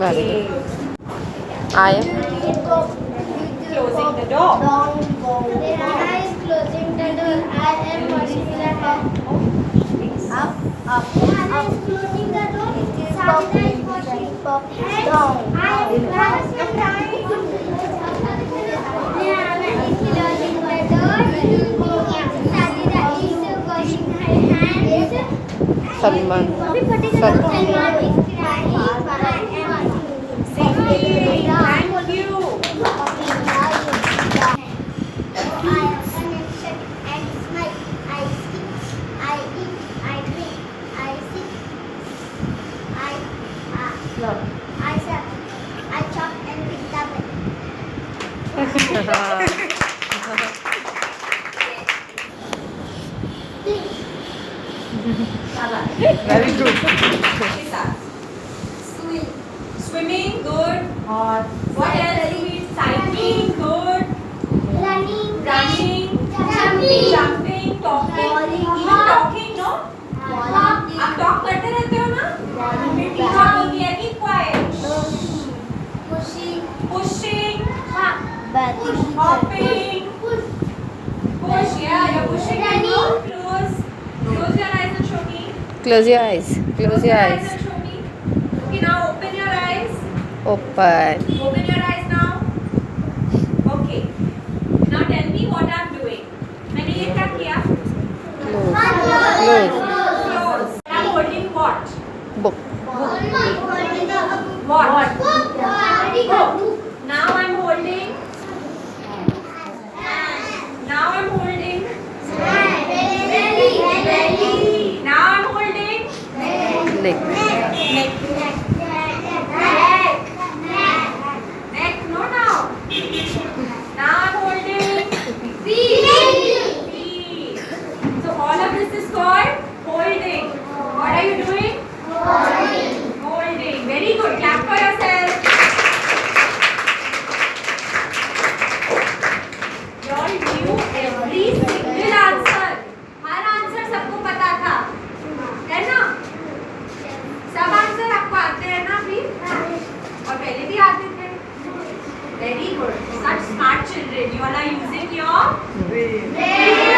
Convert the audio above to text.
Very Okay. good. I am Closing the door. I is closing the door. I am washing the hand. Up. Anna is closing the door. Sadhana is washing down. I am closing the door. Anna is closing the door. Sadhana is washing her hands. Salman. Salman is crying. Thank you. Very good. Swimming, good. What else do we? Cycling, good. Running, Jumping, talking. Even talking, no? आप talk करते रहते हो ना? फिर teacher बोलती है कि quiet. Pushing, hopping, push. Yeah, you're pushing. Running. Close your eyes and show me. Close your eyes. Close your eyes. and show me. Okay, now open your eyes. Open. Open your eyes now. Okay. Now tell me what I'm doing. मैंने ये क्या किया? Close. Close. Close. I'm holding what? Book. What? Book. Now I'm holding. Now I'm holding. Belly. Now I'm holding. Neck. Neck. Neck. No, now. Now I'm holding. Feet. So all of this is called holding. What are you doing? Holding. Very good. Clap for yourself. You all knew every single answer. Her answer सबको पता था, है ना? सब answer आपको आते हैं ना अभी? और पहले भी आते थे. Very good. Such smart children. You all are using your brain.